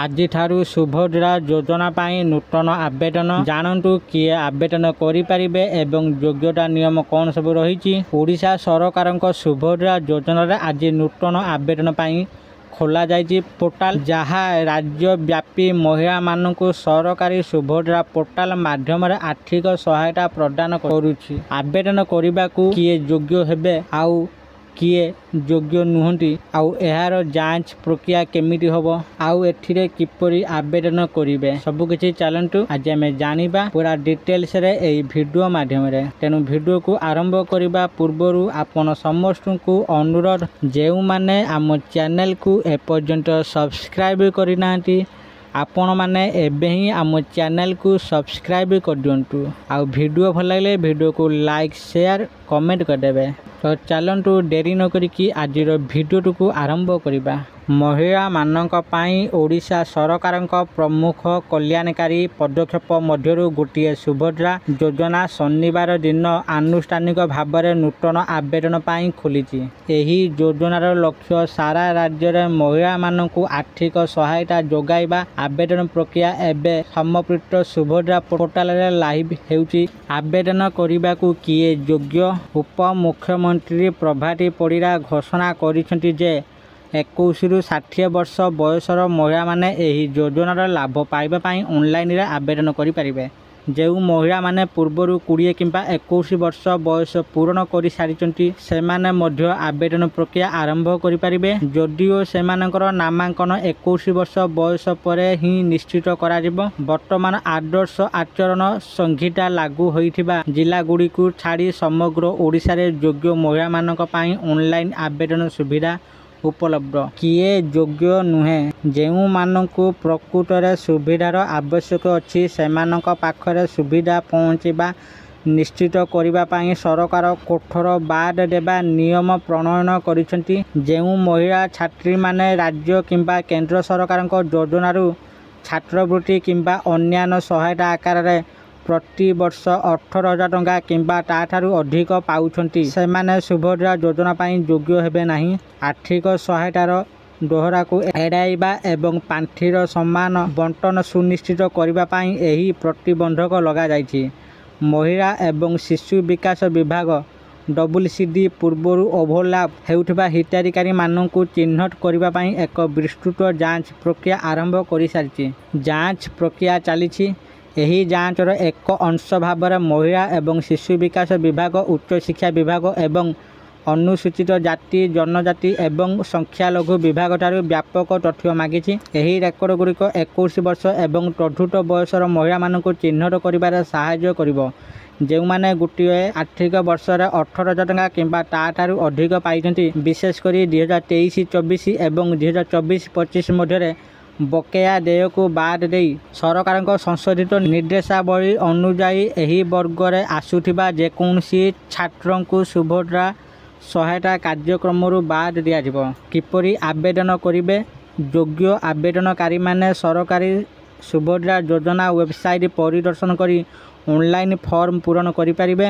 ଆଜିଠାରୁ ସୁଭଦ୍ରା ଯୋଜନା ପାଇଁ ନୂତନ ଆବେଦନ ଜାଣନ୍ତୁ କିଏ ଆବେଦନ କରିପାରିବେ ଏବଂ ଯୋଗ୍ୟତା ନିୟମ କ'ଣ ସବୁ ରହିଛି। ଓଡ଼ିଶା ସରକାରଙ୍କ ସୁଭଦ୍ରା ଯୋଜନାରେ ଆଜି ନୂତନ ଆବେଦନ ପାଇଁ ଖୋଲା ଯାଇଛି ପୋର୍ଟାଲ, ଯାହା ରାଜ୍ୟବ୍ୟାପୀ ମହିଳାମାନଙ୍କୁ ସରକାରୀ ସୁଭଦ୍ରା ପୋର୍ଟାଲ ମାଧ୍ୟମରେ ଆର୍ଥିକ ସହାୟତା ପ୍ରଦାନ କରୁଛି। ଆବେଦନ କରିବାକୁ କିଏ ଯୋଗ୍ୟ ହେବେ ଆଉ କିଏ ଯୋଗ୍ୟ ନୁହନ୍ତି, ଆଉ ଏହାର ଯାଞ୍ଚ ପ୍ରକ୍ରିୟା କେମିତି ହେବ, ଆଉ ଏଥିରେ କିପରି ଆବେଦନ କରିବେ, ସବୁକିଛି ଚାଲନ୍ତୁ ଆଜି ଆମେ ଜାଣିବା ପୁରା ଡିଟେଲ୍ସରେ ଏହି ଭିଡ଼ିଓ ମାଧ୍ୟମରେ। ତେଣୁ ଭିଡ଼ିଓକୁ ଆରମ୍ଭ କରିବା ପୂର୍ବରୁ ଆପଣ ସମସ୍ତଙ୍କୁ ଅନୁରୋଧ, ଯେଉଁମାନେ ଆମ ଚ୍ୟାନେଲକୁ ଏପର୍ଯ୍ୟନ୍ତ ସବସ୍କ୍ରାଇବ୍ କରିନାହାନ୍ତି ଆପଣମାନେ ଏବେ ହିଁ ଆମ ଚ୍ୟାନେଲକୁ ସବସ୍କ୍ରାଇବ୍ କରିଦିଅନ୍ତୁ। ଆଉ ଭିଡ଼ିଓ ଭଲ ଲାଗିଲେ ଭିଡ଼ିଓକୁ ଲାଇକ୍ ସେୟାର କମେଣ୍ଟ କରିଦେବେ। ତ ଚାଲନ୍ତୁ ଡେରି ନ କରିକି ଆଜିର ଭିଡ଼ିଓଟିକୁ ଆରମ୍ଭ କରିବା। ମହିଳାମାନଙ୍କ ପାଇଁ ଓଡ଼ିଶା ସରକାରଙ୍କ ପ୍ରମୁଖ କଲ୍ୟାଣକାରୀ ପଦକ୍ଷେପ ମଧ୍ୟରୁ ଗୋଟିଏ ସୁଭଦ୍ରା ଯୋଜନା ଶନିବାର ଦିନ ଆନୁଷ୍ଠାନିକ ଭାବରେ ନୂତନ ଆବେଦନ ପାଇଁ ଖୋଲିଛି। ଏହି ଯୋଜନାର ଲକ୍ଷ୍ୟ ସାରା ରାଜ୍ୟରେ ମହିଳାମାନଙ୍କୁ ଆର୍ଥିକ ସହାୟତା ଯୋଗାଇବା। ଆବେଦନ ପ୍ରକ୍ରିୟା ଏବେ ସମର୍ପିତ ସୁଭଦ୍ରା ପୋର୍ଟାଲରେ ଲାଇଭ୍ ହେଉଛି। ଆବେଦନ କରିବାକୁ କିଏ ଯୋଗ୍ୟ? ଉପମୁଖ୍ୟମନ୍ତ୍ରୀ ପ୍ରଭାତୀ ପରିଡ଼ା ଘୋଷଣା କରିଛନ୍ତି ଯେ 21ରୁ 60 ବର୍ଷ ବୟସର ମହିଳାମାନେ ଏହି ଯୋଜନାର ଲାଭ ପାଇବା ପାଇଁ ଅନଲାଇନରେ ଆବେଦନ କରିପାରିବେ। ଯେଉଁ ମହିଳାମାନେ ପୂର୍ବରୁ 20 କିମ୍ବା 21 ବର୍ଷ ବୟସ ପୂରଣ କରିସାରିଛନ୍ତି ସେମାନେ ମଧ୍ୟ ଆବେଦନ ପ୍ରକ୍ରିୟା ଆରମ୍ଭ କରିପାରିବେ। ଯଦିଓ ସେମାନଙ୍କର ନାମାଙ୍କନ 21 ବର୍ଷ ବୟସ ପରେ ହିଁ ନିଶ୍ଚିତ କରାଯିବ। ବର୍ତ୍ତମାନ ଆଦର୍ଶ ଆଚରଣ ସଂହିତା ଲାଗୁ ହୋଇଥିବା ଜିଲ୍ଲାଗୁଡ଼ିକୁ ଛାଡ଼ି ସମଗ୍ର ଓଡ଼ିଶାରେ ଯୋଗ୍ୟ ମହିଳାମାନଙ୍କ ପାଇଁ ଅନଲାଇନ ଆବେଦନ ସୁବିଧା ଉପଲବ୍ଧ। କିଏ ଯୋଗ୍ୟ ନୁହେଁ? ଯେଉଁମାନଙ୍କୁ ପ୍ରକୃତରେ ସୁବିଧାର ଆବଶ୍ୟକ ଅଛି ସେମାନଙ୍କ ପାଖରେ ସୁବିଧା ପହଞ୍ଚିବା ନିଶ୍ଚିତ କରିବା ପାଇଁ ସରକାର କଠୋର ବାଦ ଦେବା ନିୟମ ପ୍ରଣୟନ କରିଛନ୍ତି। ଯେଉଁ ମହିଳା ଛାତ୍ରୀମାନେ ରାଜ୍ୟ କିମ୍ବା କେନ୍ଦ୍ର ସରକାରଙ୍କ ଯୋଜନାରୁ ଛାତ୍ରବୃତ୍ତି କିମ୍ବା ଅନ୍ୟାନ୍ୟ ସହାୟତା ଆକାରରେ ପ୍ରତିବର୍ଷ 18,000 ଟଙ୍କା କିମ୍ବା ତାଠାରୁ ଅଧିକ ପାଉଛନ୍ତି ସେମାନେ ସୁଭଦ୍ରା ଯୋଜନା ପାଇଁ ଯୋଗ୍ୟ ହେବେ ନାହିଁ। ଆର୍ଥିକ ସହାୟତାର ଦୋହରାକୁ ଏଡ଼ାଇବା ଏବଂ ପାଣ୍ଠିର ସମାନ ବଣ୍ଟନ ସୁନିଶ୍ଚିତ କରିବା ପାଇଁ ଏହି ପ୍ରତିବନ୍ଧକ ଲଗାଯାଇଛି। ମହିଳା ଏବଂ ଶିଶୁ ବିକାଶ ବିଭାଗ WCD ପୂର୍ବରୁ ଓଭରଲାପ୍ ହେଉଥିବା ହିତାଧିକାରୀମାନଙ୍କୁ ଚିହ୍ନଟ କରିବା ପାଇଁ ଏକ ବିସ୍ତୃତ ଯାଞ୍ଚ ପ୍ରକ୍ରିୟା ଆରମ୍ଭ କରିସାରିଛି। ଯାଞ୍ଚ ପ୍ରକ୍ରିୟା ଚାଲିଛି। ଏହି ଯାଞ୍ଚର ଏକ ଅଂଶ ଭାବରେ ମହିଳା ଏବଂ ଶିଶୁ ବିକାଶ ବିଭାଗ ଉଚ୍ଚଶିକ୍ଷା ବିଭାଗ ଏବଂ ଅନୁସୂଚିତ ଜାତି ଜନଜାତି ଏବଂ ସଂଖ୍ୟାଲଘୁ ବିଭାଗଠାରୁ ବ୍ୟାପକ ତଥ୍ୟ ମାଗିଛି। ଏହି ରେକର୍ଡଗୁଡ଼ିକ 21 ବର୍ଷ ଏବଂ ତଦୁର୍ଦ୍ଧ୍ୱ ବୟସର ମହିଳାମାନଙ୍କୁ ଚିହ୍ନଟ କରିବାରେ ସାହାଯ୍ୟ କରିବ। ଯେଉଁମାନେ ଗୋଟିଏ ଆର୍ଥିକ ବର୍ଷରେ 18,000 ଟଙ୍କା କିମ୍ବା ତାଠାରୁ ଅଧିକ ପାଇଛନ୍ତି, ବିଶେଷ କରି 2023-24 ଏବଂ 2024-25 ମଧ୍ୟରେ ବକେୟା ଦେୟକୁ ବାଦ ଦେଇ ସରକାରଙ୍କ ସଂଶୋଧିତ ନିର୍ଦ୍ଦେଶାବଳୀ ଅନୁଯାୟୀ ଏହି ବର୍ଗରେ ଆସୁଥିବା ଯେକୌଣସି ଛାତ୍ରଙ୍କୁ ସୁଭଦ୍ରା ସହାୟତା କାର୍ଯ୍ୟକ୍ରମରୁ ବାଦ ଦିଆଯିବ। କିପରି ଆବେଦନ କରିବେ? ଯୋଗ୍ୟ ଆବେଦନକାରୀମାନେ ସରକାରୀ ସୁଭଦ୍ରା ଯୋଜନା ୱେବସାଇଟ୍ ପରିଦର୍ଶନ କରି ଅନଲାଇନ୍ ଫର୍ମ ପୂରଣ କରିପାରିବେ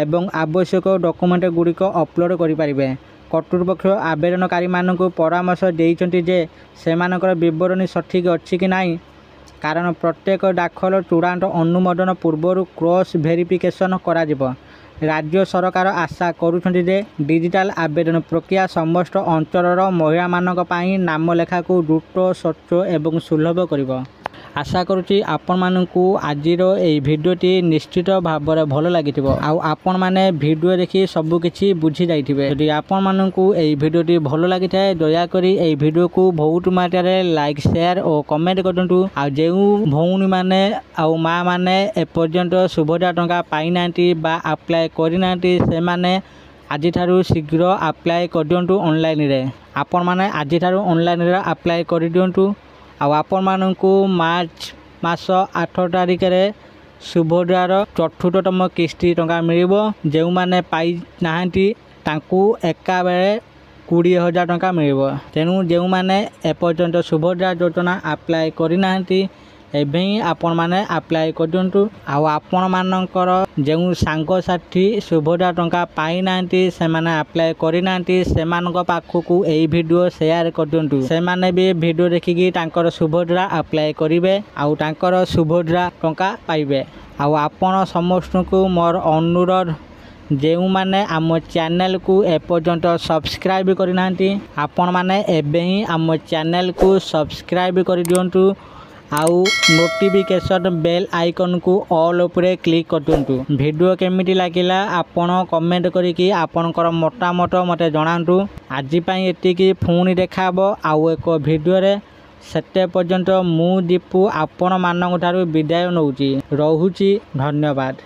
ଏବଂ ଆବଶ୍ୟକ ଡକୁମେଣ୍ଟଗୁଡ଼ିକ ଅପଲୋଡ଼ କରିପାରିବେ। କର୍ତ୍ତୃପକ୍ଷ ଆବେଦନକାରୀମାନଙ୍କୁ ପରାମର୍ଶ ଦେଇଛନ୍ତି ଯେ ସେମାନଙ୍କର ବିବରଣୀ ସଠିକ୍ ଅଛି କି ନାହିଁ, କାରଣ ପ୍ରତ୍ୟେକ ଦାଖଲ ଚୂଡ଼ାନ୍ତ ଅନୁମୋଦନ ପୂର୍ବରୁ କ୍ରସ୍ ଭେରିଫିକେସନ କରାଯିବ। ରାଜ୍ୟ ସରକାର ଆଶା କରୁଛନ୍ତି ଯେ ଡିଜିଟାଲ ଆବେଦନ ପ୍ରକ୍ରିୟା ସମସ୍ତ ଅଞ୍ଚଳର ମହିଳାମାନଙ୍କ ପାଇଁ ନାମଲେଖାକୁ ଦ୍ରୁତ, ସ୍ୱଚ୍ଛ ଏବଂ ସୁଲଭ କରିବ। ଆଶା କରୁଛି ଆପଣମାନଙ୍କୁ ଆଜିର ଏହି ଭିଡ଼ିଓଟି ନିଶ୍ଚିତ ଭାବରେ ଭଲ ଲାଗିଥିବ ଆଉ ଆପଣମାନେ ଭିଡ଼ିଓ ଦେଖି ସବୁକିଛି ବୁଝି ଯାଇଥିବେ। ଯଦି ଆପଣମାନଙ୍କୁ ଏହି ଭିଡ଼ିଓଟି ଭଲ ଲାଗିଥାଏ ଦୟାକରି ଏହି ଭିଡ଼ିଓକୁ ବହୁତ ମାତ୍ରାରେ ଲାଇକ୍ ସେୟାର ଓ କମେଣ୍ଟ କରନ୍ତୁ। ଆଉ ଯେଉଁ ଭଉଣୀମାନେ ଆଉ ମାଆ ମାନେ ଏପର୍ଯ୍ୟନ୍ତ ସୁଭଦ୍ରା ଟଙ୍କା ପାଇନାହାନ୍ତି ବା ଆପ୍ଲାଏ କରିନାହାନ୍ତି ସେମାନେ ଆଜିଠାରୁ ଶୀଘ୍ର ଆପ୍ଲାଏ କରିଦିଅନ୍ତୁ ଅନଲାଇନରେ। ଆପଣମାନେ ଆଜିଠାରୁ ଅନଲାଇନରେ ଆପ୍ଲାଏ କରିଦିଅନ୍ତୁ। ଆଉ ଆପଣମାନଙ୍କୁ ମାର୍ଚ୍ଚ ମାସ 8 ତାରିଖରେ ସୁଭଦ୍ରାର 4ଥତମ କିସ୍ତି ଟଙ୍କା ମିଳିବ। ଯେଉଁମାନେ ପାଇନାହାନ୍ତି ତାଙ୍କୁ ଏକାବେଳେ 20,000 ଟଙ୍କା ମିଳିବ। ତେଣୁ ଯେଉଁମାନେ ଏପର୍ଯ୍ୟନ୍ତ ସୁଭଦ୍ରା ଯୋଜନା ଆପ୍ଲାଏ କରିନାହାନ୍ତି ଏବେ ହିଁ ଆପଣମାନେ ଆପ୍ଲାଏ କରିଦିଅନ୍ତୁ। ଆଉ ଆପଣମାନଙ୍କର ଯେଉଁ ସାଙ୍ଗସାଥି ସୁଭଦ୍ରା ଟଙ୍କା ପାଇନାହାନ୍ତି, ସେମାନେ ଆପ୍ଲାଏ କରିନାହାନ୍ତି, ସେମାନଙ୍କ ପାଖକୁ ଏହି ଭିଡ଼ିଓ ସେୟାର କରିଦିଅନ୍ତୁ। ସେମାନେ ବି ଭିଡ଼ିଓ ଦେଖିକି ତାଙ୍କର ସୁଭଦ୍ରା ଆପ୍ଲାଏ କରିବେ ଆଉ ତାଙ୍କର ସୁଭଦ୍ରା ଟଙ୍କା ପାଇବେ। ଆଉ ଆପଣ ସମସ୍ତଙ୍କୁ ମୋର ଅନୁରୋଧ, ଯେଉଁମାନେ ଆମ ଚ୍ୟାନେଲକୁ ଏପର୍ଯ୍ୟନ୍ତ ସବସ୍କ୍ରାଇବ୍ କରିନାହାନ୍ତି, ଆପଣମାନେ ଏବେ ହିଁ ଆମ ଚ୍ୟାନେଲକୁ ସବସ୍କ୍ରାଇବ୍ କରିଦିଅନ୍ତୁ ଆଉ ନୋଟିଫିକେସନ୍ ବେଲ୍ ଆଇକନ୍କୁ ଅଲ୍ ଉପରେ କ୍ଲିକ୍ କରିଦିଅନ୍ତୁ। ଭିଡ଼ିଓ କେମିତି ଲାଗିଲା ଆପଣ କମେଣ୍ଟ କରିକି ଆପଣଙ୍କର ମତାମତ ମୋତେ ଜଣାନ୍ତୁ। ଆଜି ପାଇଁ ଏତିକି, ପୁଣି ଦେଖାହେବ ଆଉ ଏକ ଭିଡ଼ିଓରେ। ସେତେ ପର୍ଯ୍ୟନ୍ତ ମୁଁ ଦୀପୁ ଆପଣମାନଙ୍କ ଠାରୁ ବିଦାୟ ନେଉଛି। ରହୁଛି, ଧନ୍ୟବାଦ।